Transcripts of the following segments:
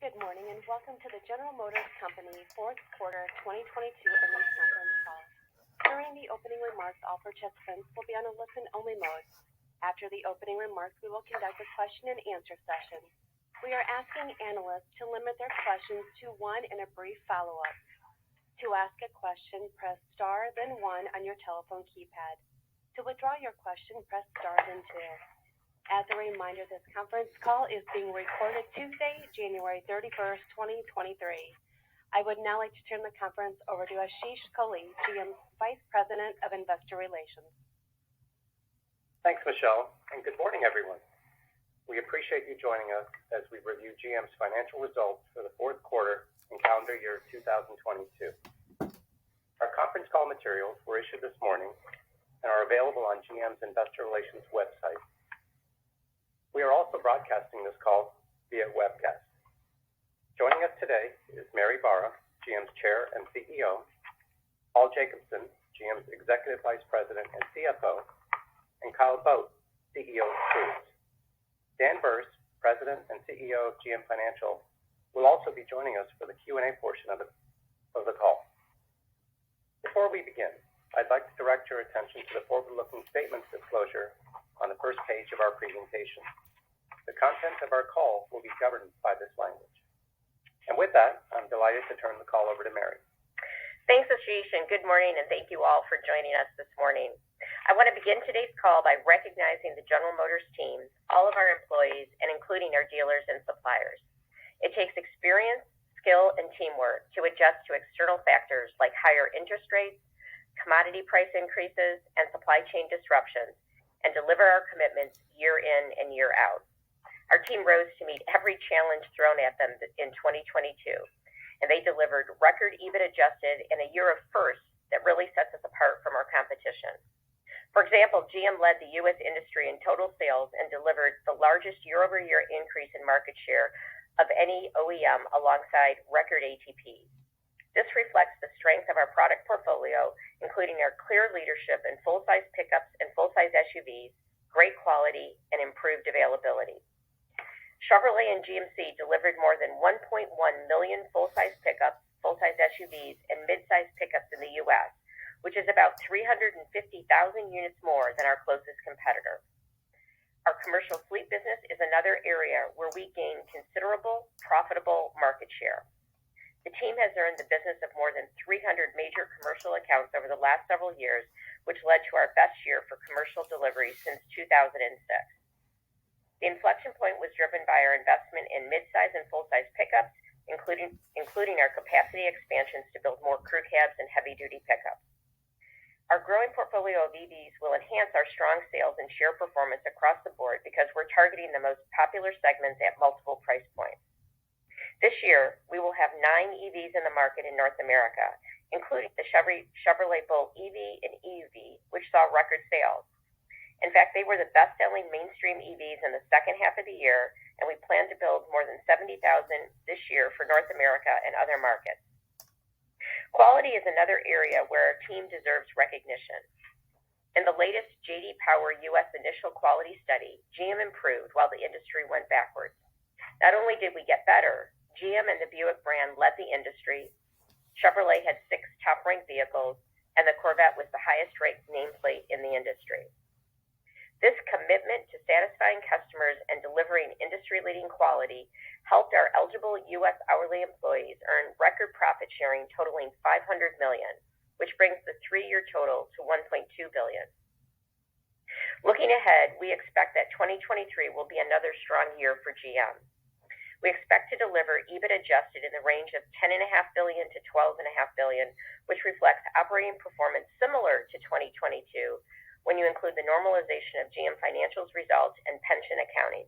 Good morning and welcome to the General Motors Company fourth quarter 2022 earnings conference call. During the opening remarks, all participants will be on a listen-only mode. After the opening remarks, we will conduct a question and answer session. We are asking analysts to limit their questions to one and a brief follow-up. To ask a question, press star then one on your telephone keypad. To withdraw your question, press star then two. As a reminder, this conference call is being recorded Tuesday, January 31st, 2023. I would now like to turn the conference over to Ashish Kohli, GM's Vice President of Investor Relations. Thanks, Michelle, and good morning, everyone. We appreciate you joining us as we review GM's financial results for the fourth quarter and calendar year 2022. Our conference call materials were issued this morning and are available on GM's Investor Relations website. We are also broadcasting this call via webcast. Joining us today is Mary Barra, GM's Chair and CEO, Paul Jacobson, GM's Executive Vice President and CFO, and Kyle Vogt, CEO of Cruise. Dan Burse, President and CEO of GM Financial, will also be joining us for the Q&A portion of the call. Before we begin, I'd like to direct your attention to the forward-looking statements disclosure on the first page of our presentation. The content of our call will be governed by this language. And with that, I'm delighted to turn the call over to Mary. Thanks, Ashish, and good morning, and thank you all for joining us this morning. I want to begin today's call by recognizing the General Motors team, all of our employees, and including our dealers and suppliers. It takes experience, skill, and teamwork to adjust to external factors like higher interest rates, commodity price increases, and supply chain disruptions, and deliver our commitments year in and year out. Our team rose to meet every challenge thrown at them in 2022, and they delivered record EBIT adjusted in a year of firsts that really sets us apart from our competition. For example, GM led the U.S. industry in total sales and delivered the largest year-over-year increase in market share of any OEM alongside record ATPs. This reflects the strength of our product portfolio, including our clear leadership in full-size pickups and full-size SUVs, great quality, and improved availability. Chevrolet and GMC delivered more than 1.1 million full-size pickups, full-size SUVs, and mid-size pickups in the U.S., which is about 350,000 units more than our closest competitor. Our commercial fleet business is another area where we gain considerable, profitable market share. The team has earned the business of more than 300 major commercial accounts over the last several years, which led to our best year for commercial deliveries since 2006. The inflection point was driven by our investment in mid-size and full-size pickups, including our capacity expansions to build more crew cabs and heavy-duty pickups. Our growing portfolio of EVs will enhance our strong sales and share performance across the board because we're targeting the most popular segments at multiple price points. This year, we will have 9 EVs in the market in North America, including the Chevrolet Bolt EV and EUV, which saw record sales. In fact, they were the best-selling mainstream EVs in the second half of the year, and we plan to build more than 70,000 this year for North America and other markets. Quality is another area where our team deserves recognition. In the latest J.D. Power U.S. initial quality study, GM improved while the industry went backwards. Not only did we get better, GM and the Buick brand led the industry. Chevrolet had 6 top-ranked vehicles, and the Corvette was the highest-ranked nameplate in the industry. This commitment to satisfying customers and delivering industry-leading quality helped our eligible U.S. hourly employees earn record profit sharing totaling $500 million, which brings the 3-year total to $1.2 billion. Looking ahead, we expect that 2023 will be another strong year for GM. We expect to deliver EBIT adjusted in the range of $10.5 billion to $12.5 billion, which reflects operating performance similar to 2022 when you include the normalization of GM Financial's results and pension accounting.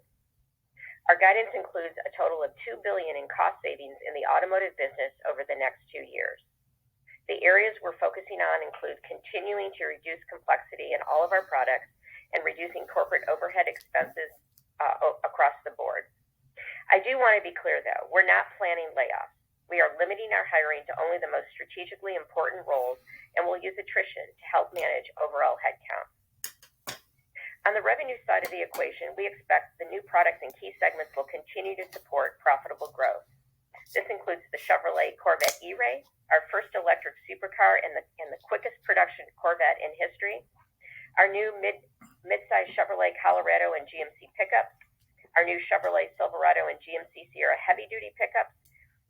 Our guidance includes a total of $2 billion in cost savings in the automotive business over the next 2 years. The areas we're focusing on include continuing to reduce complexity in all of our products and reducing corporate overhead expenses across the board. I do want to be clear, though, we're not planning layoffs. We are limiting our hiring to only the most strategically important roles, and we'll use attrition to help manage overall headcount. On the revenue side of the equation, we expect the new products and key segments will continue to support profitable growth. This includes the Chevrolet Corvette E-Ray, our first electric supercar and the quickest production Corvette in history, our new mid-size Chevrolet Colorado and GMC pickups, our new Chevrolet Silverado and GMC Sierra heavy-duty pickups,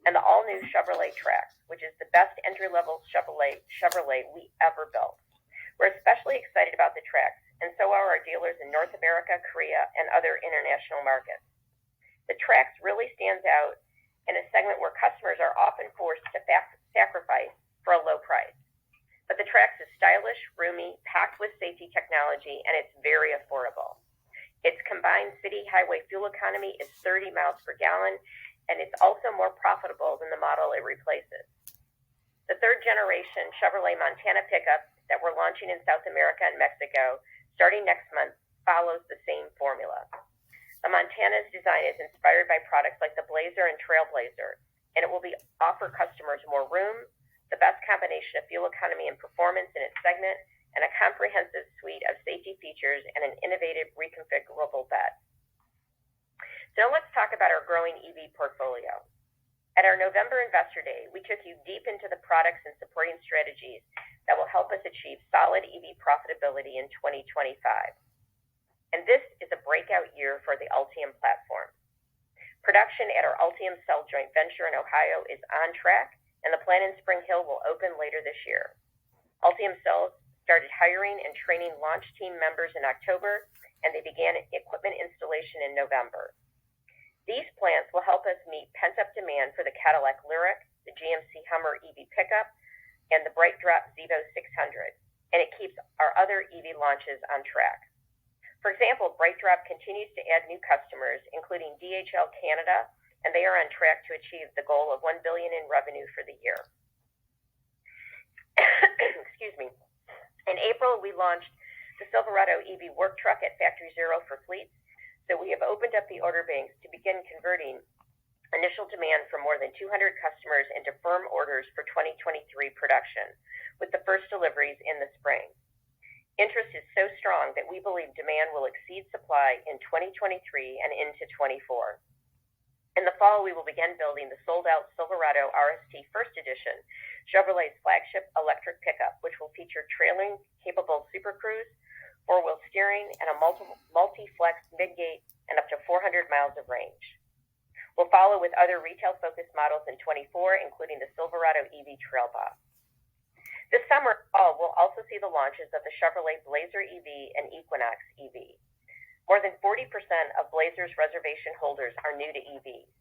and the all-new Chevrolet Trax, which is the best entry-level Chevrolet we ever built. We're especially excited about the Trax, and so are our dealers in North America, Korea, and other international markets. The Trax really stands out in a segment where customers are often forced to sacrifice for a low price. But the Trax is stylish, roomy, packed with safety technology, and it's very affordable. Its combined city highway fuel economy is 30 miles per gallon, and it's also more profitable than the model it replaces. The third generation Chevrolet Montana pickup that we're launching in South America and Mexico starting next month follows the same formula. The Montana's design is inspired by products like the Blazer and Trailblazer, and it will offer customers more room, the best combination of fuel economy and performance in its segment, and a comprehensive suite of safety features and an innovative reconfigurable bed. So let's talk about our growing EV portfolio. At our November Investor Day, we took you deep into the products and supporting strategies that will help us achieve solid EV profitability in 2025. And this is a breakout year for the Ultium platform. Production at our Ultium Cell joint venture in Ohio is on track, and the plant in Spring Hill will open later this year. Ultium Cells started hiring and training launch team members in October, and they began equipment installation in November. These plants will help us meet pent-up demand for the Cadillac Lyriq, the GMC Hummer EV pickup, and the BrightDrop Zevo 600, and it keeps our other EV launches on track. For example, BrightDrop continues to add new customers, including DHL Canada, and they are on track to achieve the goal of $1 billion in revenue for the year. Excuse me. In April, we launched the Silverado EV work truck at Factory Zero for fleets, so we have opened up the order banks to begin converting initial demand from more than 200 customers into firm orders for 2023 production, with the first deliveries in the spring. Interest is so strong that we believe demand will exceed supply in 2023 and into 24. In the fall, we will begin building the sold-out Silverado RST First Edition, Chevrolet's flagship electric pickup, which will feature trailing-capable Super Cruise, four-wheel steering, and a multi-flex mid-gate and up to 400 miles of range. We'll follow with other retail-focused models in 24, including the Silverado EV Trail Boss. This summer, we'll also see the launches of the Chevrolet Blazer EV and Equinox EV. More than 40% of Blazer's reservation holders are new to EVs.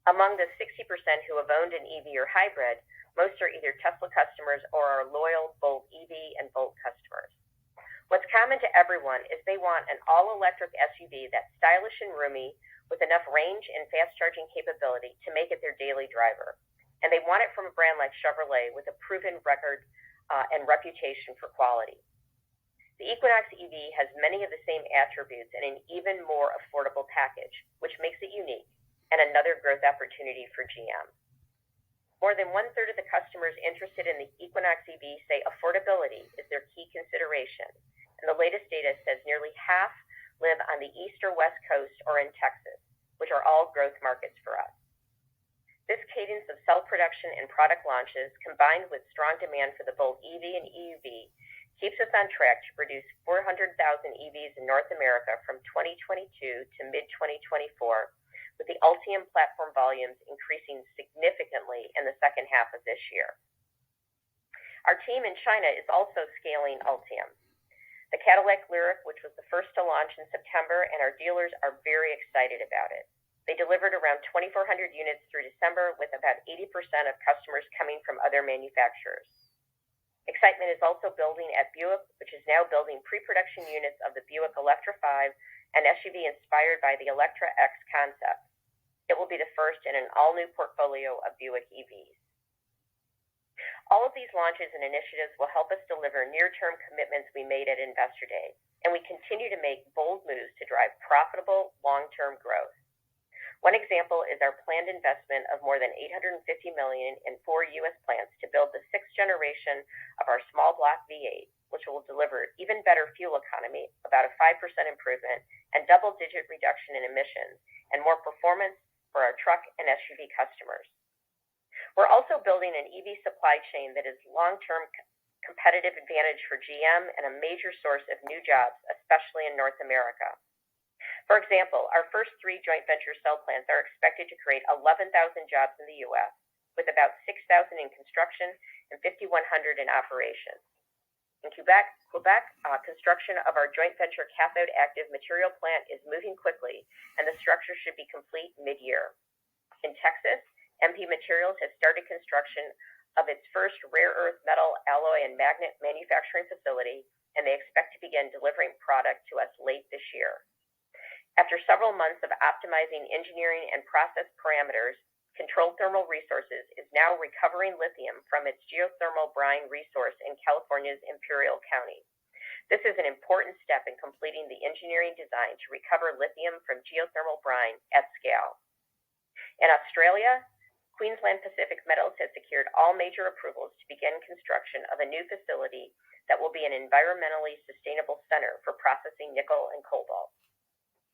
Among the 60% who have owned an EV or hybrid, most are either Tesla customers or are loyal Bolt EV and Bolt customers. What's common to everyone is they want an all-electric SUV that's stylish and roomy, with enough range and fast charging capability to make it their daily driver. And they want it from a brand like Chevrolet with a proven record and reputation for quality. The Equinox EV has many of the same attributes in an even more affordable package, which makes it unique and another growth opportunity for GM. More than one-third of the customers interested in the Equinox EV say affordability is their key consideration, and the latest data says nearly half live on the East or West Coast or in Texas, which are all growth markets for us. This cadence of cell production and product launches, combined with strong demand for the Bolt EV and EUV, keeps us on track to produce 400,000 EVs in North America from 2022 to mid-2024, with the Ultium platform volumes increasing significantly in the second half of this year. Our team in China is also scaling Ultium. The Cadillac Lyriq, which was the first to launch in September, and our dealers are very excited about it. They delivered around 2,400 units through December, with about 80% of customers coming from other manufacturers. Excitement is also building at Buick, which is now building pre-production units of the Buick Electra 5, an SUV inspired by the Electra X concept. It will be the first in an all-new portfolio of Buick EVs. All of these launches and initiatives will help us deliver near-term commitments we made at Investor Day, and we continue to make bold moves to drive profitable, long-term growth. One example is our planned investment of more than $850 million in 4 U.S. plants to build the 6th generation of our small block V8, which will deliver even better fuel economy, about a 5% improvement, and double-digit reduction in emissions, and more performance for our truck and SUV customers. We're also building an EV supply chain that is long-term competitive advantage for GM and a major source of new jobs, especially in North America. For example, our first 3 joint venture cell plants are expected to create 11,000 jobs in the U.S., with about 6,000 in construction and 5,100 in operation. In Quebec, construction of our joint venture cathode active material plant is moving quickly, and the structure should be complete mid-year. In Texas, MP Materials has started construction of its first rare earth metal alloy and magnet manufacturing facility, and they expect to begin delivering product to us late this year. After several months of optimizing engineering and process parameters, Controlled Thermal Resources is now recovering lithium from its geothermal brine resource in California's Imperial County. This is an important step in completing the engineering design to recover lithium from geothermal brine at scale. In Australia, Queensland Pacific Metals has secured all major approvals to begin construction of a new facility that will be an environmentally sustainable center for processing nickel and cobalt.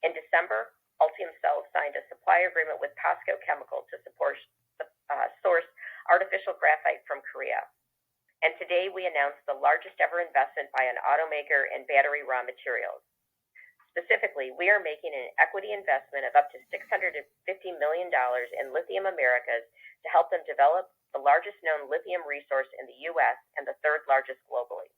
In December, Ultium Cells signed a supply agreement with POSCO Chemical to source artificial graphite from Korea. And today we announced the largest ever investment by an automaker in battery raw materials. Specifically, we are making an equity investment of up to $650 million in Lithium Americas to help them develop the largest known lithium resource in the U.S. and the 3rd largest globally.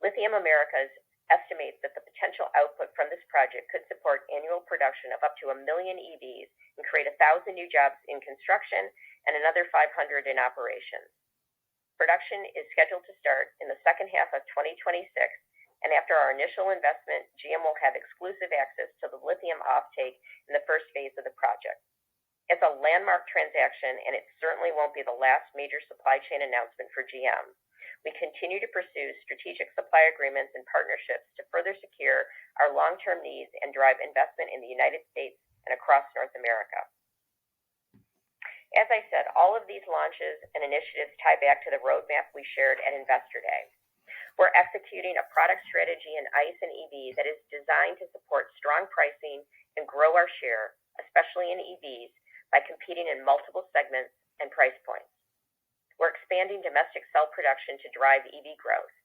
Lithium Americas estimates that the potential output from this project could support annual production of up to 1 million EVs and create 1,000 new jobs in construction and another 500 in operations. Production is scheduled to start in the second half of 2026, and after our initial investment, GM will have exclusive access to the lithium offtake in the first phase of the project. It's a landmark transaction, and it certainly won't be the last major supply chain announcement for GM. We continue to pursue strategic supply agreements and partnerships to further secure our long-term needs and drive investment in the United States and across North America. As I said, all of these launches and initiatives tie back to the roadmap we shared at Investor Day. We're executing a product strategy in ICE and EV that is designed to support strong pricing and grow our share, especially in EVs, by competing in multiple segments and price points. We're expanding domestic cell production to drive EV growth,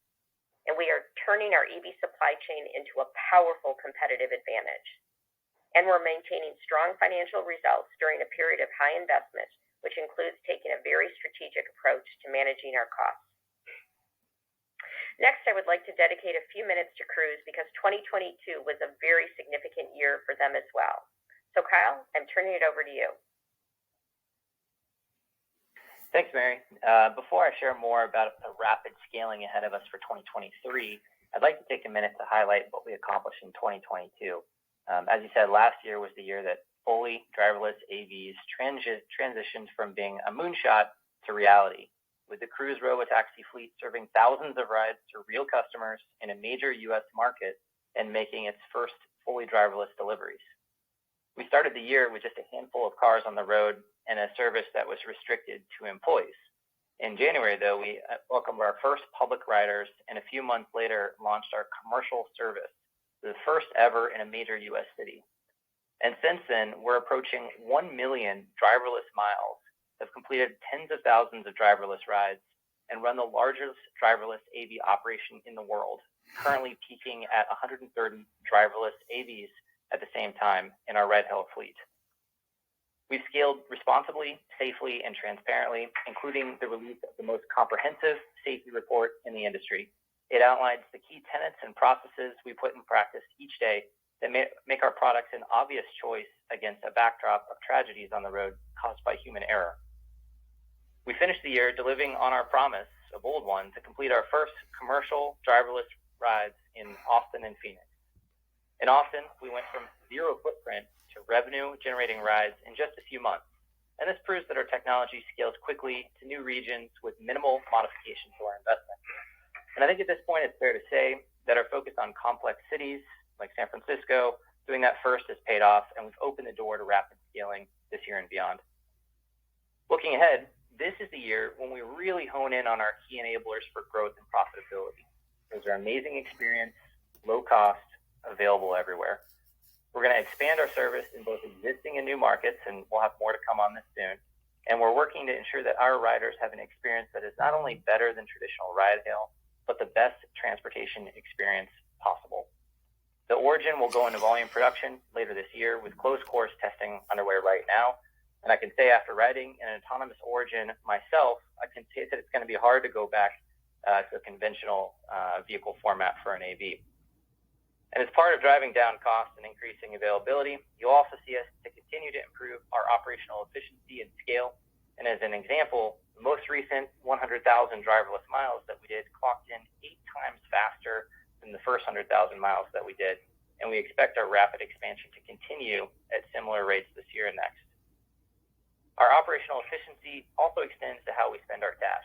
and we are turning our EV supply chain into a powerful competitive advantage. And we're maintaining strong financial results during a period of high investment, which includes taking a very strategic approach to managing our costs. Next, I would like to dedicate a few minutes to Cruise because 2022 was a very significant year for them as well. So Kyle, I'm turning it over to you. Thanks, Mary. Before I share more about the rapid scaling ahead of us for 2023, I'd like to take a minute to highlight what we accomplished in 2022. As you said, last year was the year that fully driverless AVs transitioned from being a moonshot to reality, with the Cruise robotaxi fleet serving thousands of rides to real customers in a major U.S. market and making its first fully driverless deliveries. We started the year with just a handful of cars on the road and a service that was restricted to employees. In January, though, we welcomed our first public riders, and a few months later launched our commercial service, the first ever in a major U.S. city. And since then, we're approaching 1 million driverless miles, have completed tens of thousands of driverless rides, and run the largest driverless AV operation in the world, currently peaking at 130 driverless AVs at the same time in our Red Hill fleet. We've scaled responsibly, safely, and transparently, including the release of the most comprehensive safety report in the industry. It outlines the key tenets and processes we put in practice each day that make our products an obvious choice against a backdrop of tragedies on the road caused by human error. We finished the year delivering on our promise, a bold one, to complete our first commercial driverless rides in Austin and Phoenix. In Austin, we went from zero footprint to revenue-generating rides in just a few months, and this proves that our technology scales quickly to new regions with minimal modification to our investment. And I think at this point it's fair to say that our focus on complex cities like San Francisco, doing that first has paid off, and we've opened the door to rapid scaling this year and beyond. Looking ahead, this is the year when we really hone in on our key enablers for growth and profitability. Those are amazing experience, low cost, available everywhere. We're going to expand our service in both existing and new markets, and we'll have more to come on this soon. and we're working to ensure that our riders have an experience that is not only better than traditional ride-hail, but the best transportation experience possible. The Origin will go into volume production later this year with closed course testing underway right now. And I can say after riding an autonomous Origin myself, I can say that it's going to be hard to go back to a conventional vehicle format for an AV. And as part of driving down costs and increasing availability, you'll also see us to continue to improve our operational efficiency and scale. And as an example, the most recent 100,000 driverless miles that we did clocked in 8 times faster than the first 100,000 miles that we did. And we expect our rapid expansion to continue at similar rates this year and next. Our operational efficiency also extends to how we spend our cash.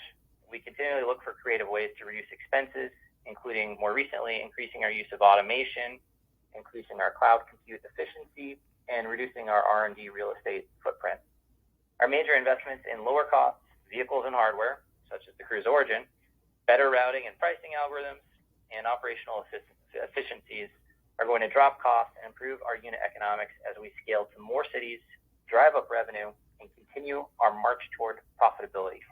We continually look for creative ways to reduce expenses, including more recently increasing our use of automation, increasing our cloud compute efficiency, and reducing our R&D real estate footprint. Our major investments in lower cost vehicles and hardware, such as the Cruise Origin, better routing and pricing algorithms, and operational efficiencies are going to drop costs and improve our unit economics as we scale to more cities, drive up revenue, and continue our march toward profitability.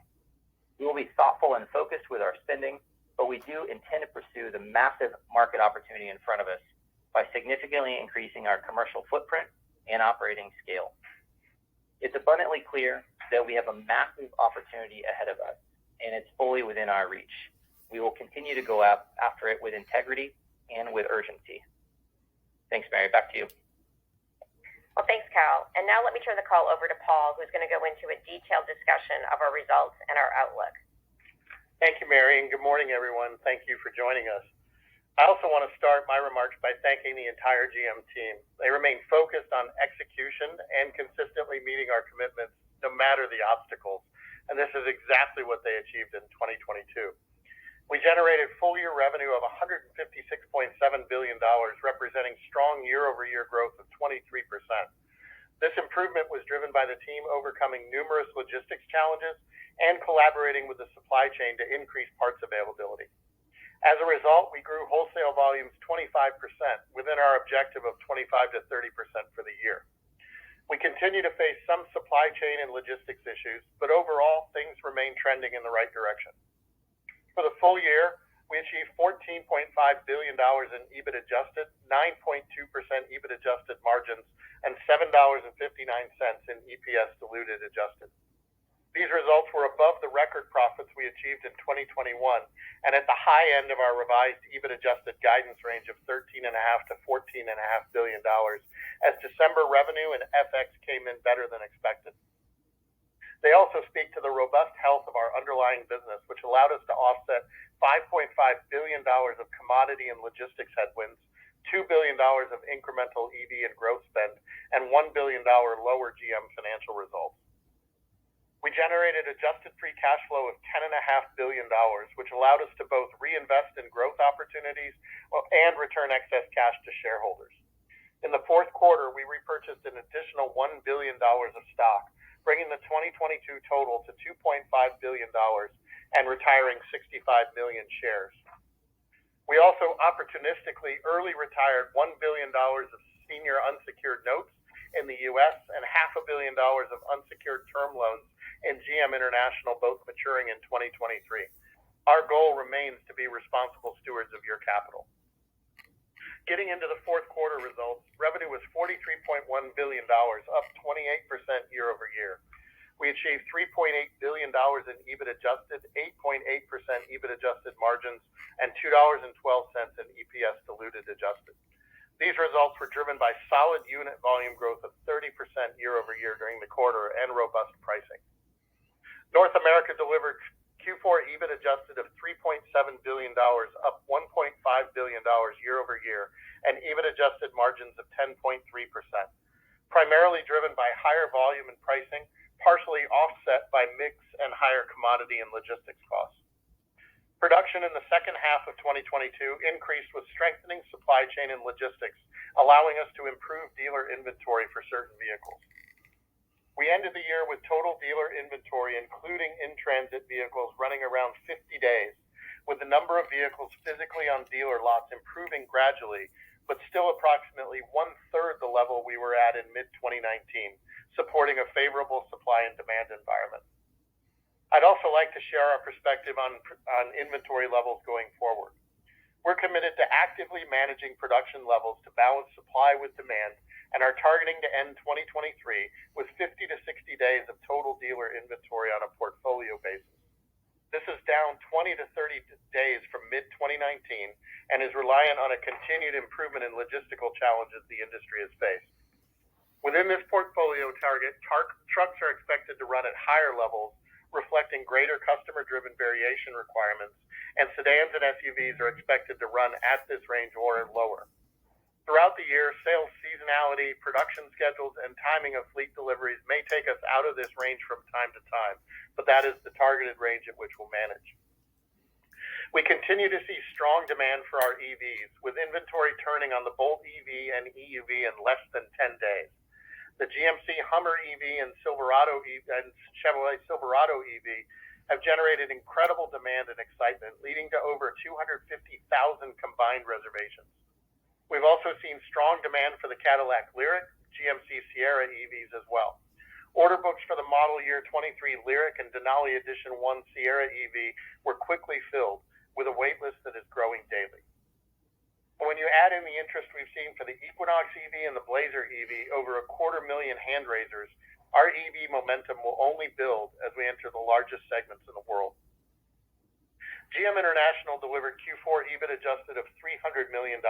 We will be thoughtful and focused with our spending, but we do intend to pursue the massive market opportunity in front of us by significantly increasing our commercial footprint and operating scale. It's abundantly clear that we have a massive opportunity ahead of us, and it's fully within our reach. We will continue to go after it with integrity and with urgency. Thanks, Mary. Back to you. Well, thanks, Kyle. And now let me turn the call over to Paul, who's going to go into a detailed discussion of our results and our outlook. Thank you, Mary, and good morning, everyone. Thank you for joining us. I also want to start my remarks by thanking the entire GM team. They remain focused on execution and consistently meeting our commitments, no matter the obstacles, and this is exactly what they achieved in 2022. We generated full-year revenue of $156.7 billion, representing strong year-over-year growth of 23%. This improvement was driven by the team overcoming numerous logistics challenges and collaborating with the supply chain to increase parts availability. As a result, we grew wholesale volumes 25% within our objective of 25 to 30% for the year. We continue to face some supply chain and logistics issues, but overall, things remain trending in the right direction. For the full year, we achieved $14.5 billion in EBIT adjusted, 9.2% EBIT adjusted margins, and $7.59 in EPS diluted adjusted. These results were above the record profits we achieved in 2021 and at the high end of our revised EBIT adjusted guidance range of $13.5 to $14.5 billion, as December revenue and FX came in better than expected. They also speak to the robust health of our underlying business, which allowed us to offset $5.5 billion of commodity and logistics headwinds, $2 billion of incremental EV and growth spend, and $1 billion lower GM financial results. We generated adjusted free cash flow of $10.5 billion, which allowed us to both reinvest in growth opportunities and return excess cash to shareholders. In the fourth quarter, we repurchased an additional $1 billion of stock, bringing the 2022 total to $2.5 billion and retiring 65 million shares. We also opportunistically early retired $1 billion of senior unsecured notes in the U.S. and $500 million of unsecured term loans in GM International, both maturing in 2023. Our goal remains to be responsible stewards of your capital. Getting into the fourth quarter results, revenue was $43.1 billion, up 28% year over year. We achieved $3.8 billion in EBIT adjusted, 8.8% EBIT adjusted margins, and $2.12 in EPS diluted adjusted. These results were driven by solid unit volume growth of 30% year over year during the quarter and robust pricing. North America delivered Q4 EBIT adjusted of $3.7 billion, up $1.5 billion year over year, and EBIT adjusted margins of 10.3%, primarily driven by higher volume and pricing, partially offset by mix and higher commodity and logistics costs. Production in the second half of 2022 increased with strengthening supply chain and logistics, allowing us to improve dealer inventory for certain vehicles. We ended the year with total dealer inventory, including in-transit vehicles, running around 50 days, with the number of vehicles physically on dealer lots improving gradually, but still approximately one-third the level we were at in mid-2019, supporting a favorable supply and demand environment. I'd also like to share our perspective on inventory levels going forward. We're committed to actively managing production levels to balance supply with demand and are targeting to end 2023 with 50 to 60 days of total dealer inventory on a portfolio basis. This is down 20 to 30 days from mid-2019 and is reliant on a continued improvement in logistical challenges the industry has faced. Within this portfolio target, trucks are expected to run at higher levels, reflecting greater customer-driven variation requirements, and sedans and SUVs are expected to run at this range or lower. Throughout the year, sales seasonality, production schedules, and timing of fleet deliveries may take us out of this range from time to time, but that is the targeted range at which we'll manage. We continue to see strong demand for our EVs, with inventory turning on the Bolt EV and EUV in less than 10 days. The GMC Hummer EV and Chevrolet Silverado EV have generated incredible demand and excitement, leading to over 250,000 combined reservations. We've also seen strong demand for the Cadillac Lyriq, GMC Sierra EVs as well. Order books for the model year 23 Lyriq and Denali Edition 1 Sierra EV were quickly filled, with a waitlist that is growing daily. When you add in the interest we've seen for the Equinox EV and the Blazer EV, over 250,000 hand raisers, our EV momentum will only build as we enter the largest segments in the world. GM International delivered Q4 EBIT adjusted of $300 million,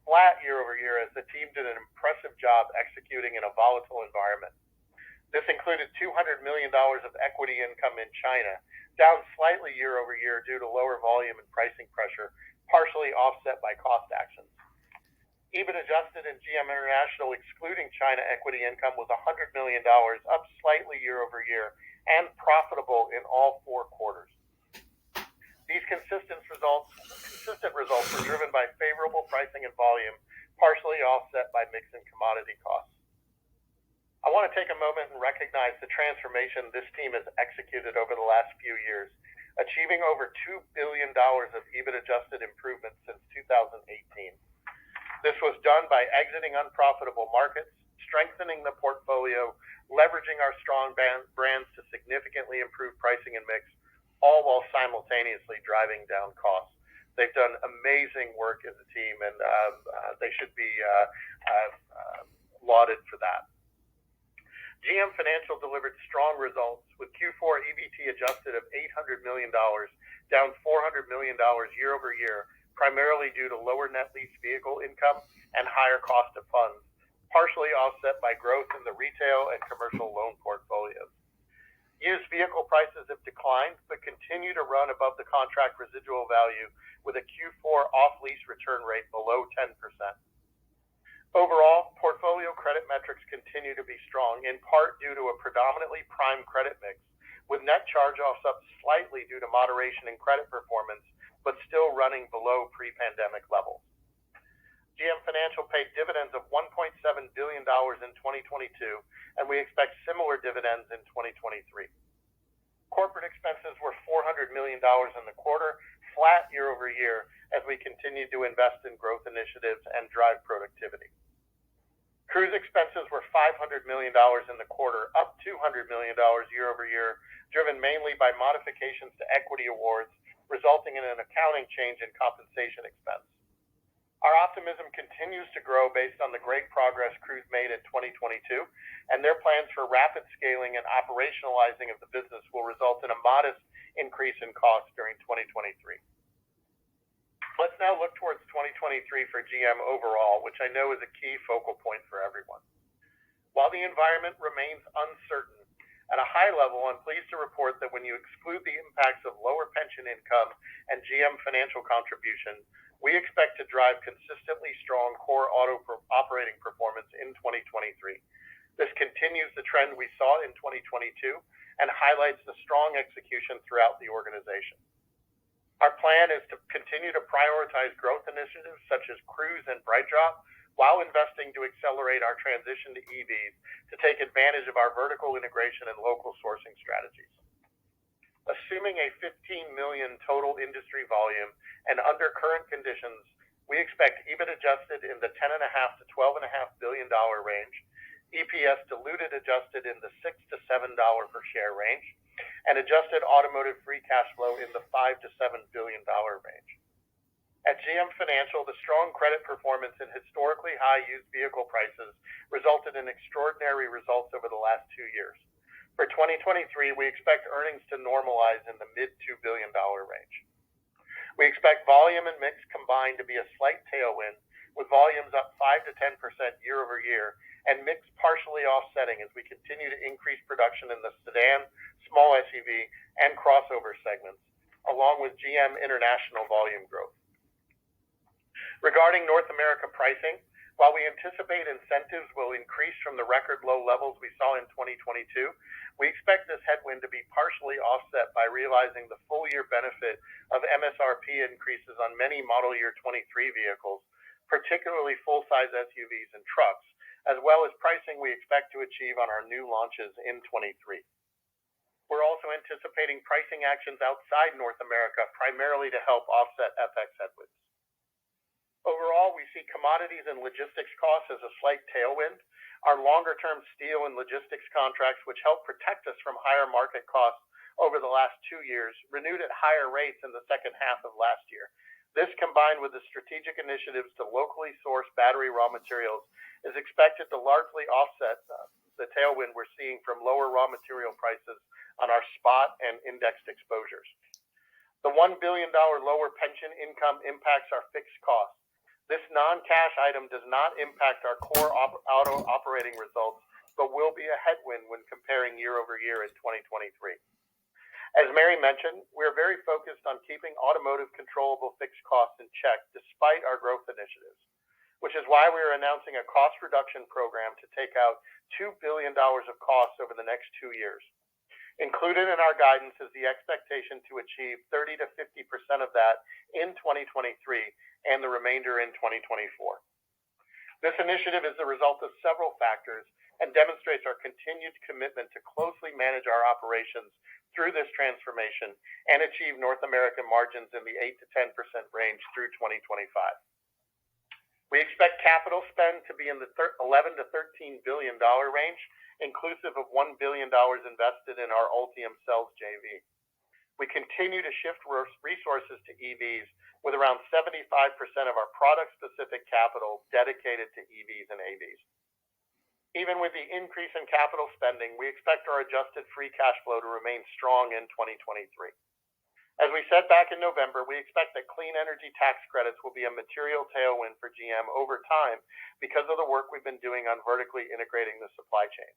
flat year over year, as the team did an impressive job executing in a volatile environment. This included $200 million of equity income in China, down slightly year over year due to lower volume and pricing pressure, partially offset by cost actions. EBIT adjusted in GM International, excluding China equity income, was $100 million, up slightly year over year, and profitable in all 4 quarters. These consistent results were driven by favorable pricing and volume, partially offset by mix and commodity costs. I want to take a moment and recognize the transformation this team has executed over the last few years, achieving over $2 billion of EBIT adjusted improvement since 2018. This was done by exiting unprofitable markets, strengthening the portfolio, leveraging our strong brands to significantly improve pricing and mix, all while simultaneously driving down costs. They've done amazing work as a team, and they should be lauded for that. GM Financial delivered strong results with Q4 EBT adjusted of $800 million, down $400 million year over year, primarily due to lower net lease vehicle income and higher cost of funds, partially offset by growth in the retail and commercial loan portfolios. Used vehicle prices have declined, but continue to run above the contract residual value, with a Q4 off-lease return rate below 10%. Overall, portfolio credit metrics continue to be strong, in part due to a predominantly prime credit mix, with net charge-offs up slightly due to moderation in credit performance, but still running below pre-pandemic levels. GM Financial paid dividends of $1.7 billion in 2022, and we expect similar dividends in 2023. Corporate expenses were $400 million in the quarter, flat year over year, as we continue to invest in growth initiatives and drive productivity. Cruise expenses were $500 million in the quarter, up $200 million year over year, driven mainly by modifications to equity awards, resulting in an accounting change in compensation expense. Our optimism continues to grow based on the great progress Cruise made in 2022, and their plans for rapid scaling and operationalizing of the business will result in a modest increase in costs during 2023. Let's now look towards 2023 for GM overall, which I know is a key focal point for everyone. While the environment remains uncertain, at a high level, I'm pleased to report that when you exclude the impacts of lower pension income and GM Financial contribution, we expect to drive consistently strong core auto operating performance in 2023. This continues the trend we saw in 2022 and highlights the strong execution throughout the organization. Our plan is to continue to prioritize growth initiatives such as Cruise and BrightDrop, while investing to accelerate our transition to EVs to take advantage of our vertical integration and local sourcing strategies. Assuming a 15 million total industry volume and under current conditions, we expect EBIT adjusted in the $10.5 to $12.5 billion range, EPS diluted adjusted in the $6 to $7 per share range, and adjusted automotive free cash flow in the $5 to $7 billion range. At GM Financial, the strong credit performance and historically high used vehicle prices resulted in extraordinary results over the last 2 years. For 2023, we expect earnings to normalize in the mid-$2 billion range. We expect volume and mix combined to be a slight tailwind, with volumes up 5 to 10% year over year, and mix partially offsetting as we continue to increase production in the sedan, small SUV, and crossover segments, along with GM International volume growth. Regarding North America pricing, while we anticipate incentives will increase from the record low levels we saw in 2022, we expect this headwind to be partially offset by realizing the full year benefit of MSRP increases on many model year 23 vehicles, particularly full-size SUVs and trucks, as well as pricing we expect to achieve on our new launches in 23. We're also anticipating pricing actions outside North America, primarily to help offset FX headwinds. Overall, we see commodities and logistics costs as a slight tailwind. Our longer-term steel and logistics contracts, which help protect us from higher market costs over the last 2 years, renewed at higher rates in the second half of last year. This, combined with the strategic initiatives to locally source battery raw materials, is expected to largely offset the tailwind we're seeing from lower raw material prices on our spot and indexed exposures. The $1 billion lower pension income impacts our fixed costs. This non-cash item does not impact our core auto operating results, but will be a headwind when comparing year over year in 2023. As Mary mentioned, we are very focused on keeping automotive controllable fixed costs in check despite our growth initiatives, which is why we are announcing a cost reduction program to take out $2 billion of costs over the next 2 years. Included in our guidance is the expectation to achieve 30 to 50% of that in 2023 and the remainder in 2024. This initiative is the result of several factors and demonstrates our continued commitment to closely manage our operations through this transformation and achieve North American margins in the 8 to 10% range through 2025. We expect capital spend to be in the $11 to $13 billion range, inclusive of $1 billion invested in our Ultium Cells JV. We continue to shift resources to EVs, with around 75% of our product-specific capital dedicated to EVs and AVs. Even with the increase in capital spending, we expect our adjusted free cash flow to remain strong in 2023. As we said back in November, we expect that clean energy tax credits will be a material tailwind for GM over time because of the work we've been doing on vertically integrating the supply chain.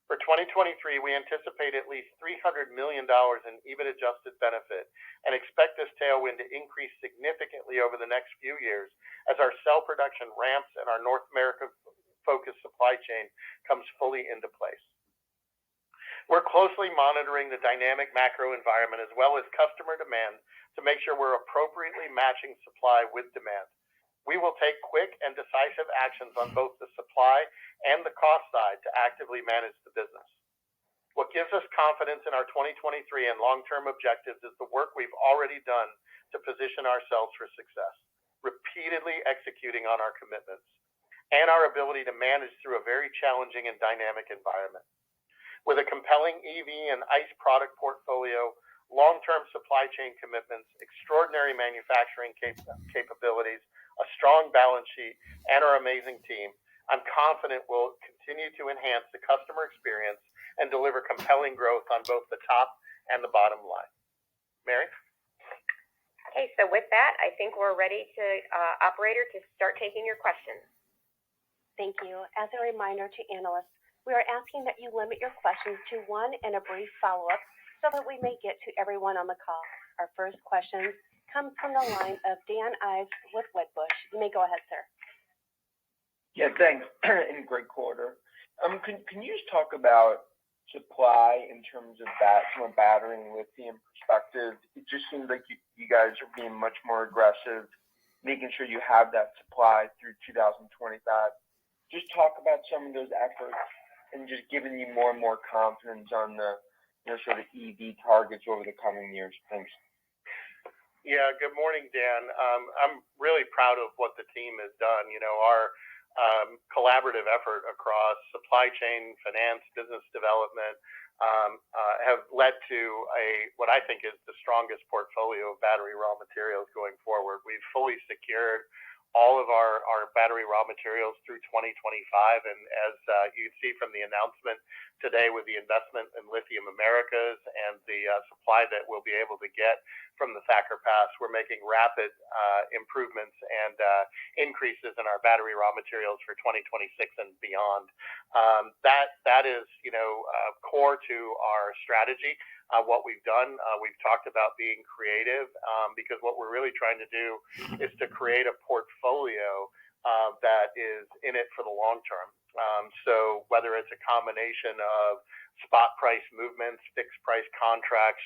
For 2023, we anticipate at least $300 million in EBIT adjusted benefit and expect this tailwind to increase significantly over the next few years as our cell production ramps and our North America-focused supply chain comes fully into place. We're closely monitoring the dynamic macro environment as well as customer demand to make sure we're appropriately matching supply with demand. We will take quick and decisive actions on both the supply and the cost side to actively manage the business. What gives us confidence in our 2023 and long-term objectives is the work we've already done to position ourselves for success, repeatedly executing on our commitments, and our ability to manage through a very challenging and dynamic environment. With a compelling EV and ICE product portfolio, long-term supply chain commitments, extraordinary manufacturing capabilities, a strong balance sheet, and our amazing team, I'm confident we'll continue to enhance the customer experience and deliver compelling growth on both the top and the bottom line. Mary? Okay, so with that, I think we're ready to, operator, to start taking your questions. Thank you. As a reminder to analysts, we are asking that you limit your questions to one and a brief follow-up so that we may get to everyone on the call. Our first question comes from the line of Dan Ives with Wedbush. You may go ahead, sir. Yeah, thanks. In great quarter. Can you just talk about supply in terms of that from a battery and lithium perspective? It just seems like you guys are being much more aggressive, making sure you have that supply through 2025. Just talk about some of those efforts and just giving you more and more confidence on the sort of EV targets over the coming years. Thanks. Yeah, good morning, Dan. I'm really proud of what the team has done. You know, our collaborative effort across supply chain, finance, business development, have led to what I think is the strongest portfolio of battery raw materials going forward. We've fully secured all of our battery raw materials through 2025, and as you see from the announcement today with the investment in Lithium Americas and the supply that we'll be able to get from the Thacker Pass, we're making rapid improvements and increases in our battery raw materials for 2026 and beyond. That is, core to our strategy. What we've done, we've talked about being creative, because what we're really trying to do is to create a portfolio that is in it for the long term. So whether it's a combination of spot price movements, fixed price contracts,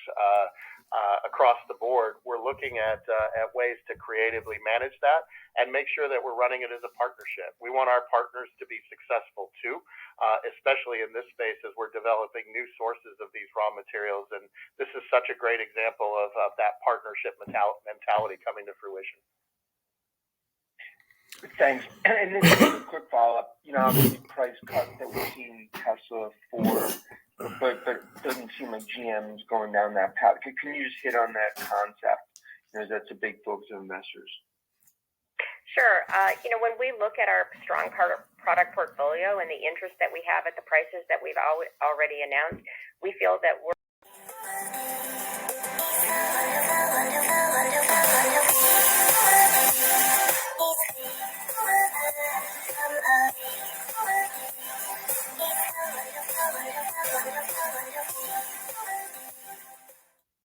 across the board, we're looking at ways to creatively manage that and make sure that we're running it as a partnership. We want our partners to be successful too, especially in this space as we're developing new sources of these raw materials. And this is such a great example of that partnership mentality coming to fruition. Thanks. And then just a quick follow-up. Obviously price cuts that we've seen Tesla for, but it doesn't seem like GM's going down that path. Can you just hit on that concept? That's a big focus of investors. Sure. When we look at our strong product portfolio and the interest that we have at the prices that we've already announced, we feel that we're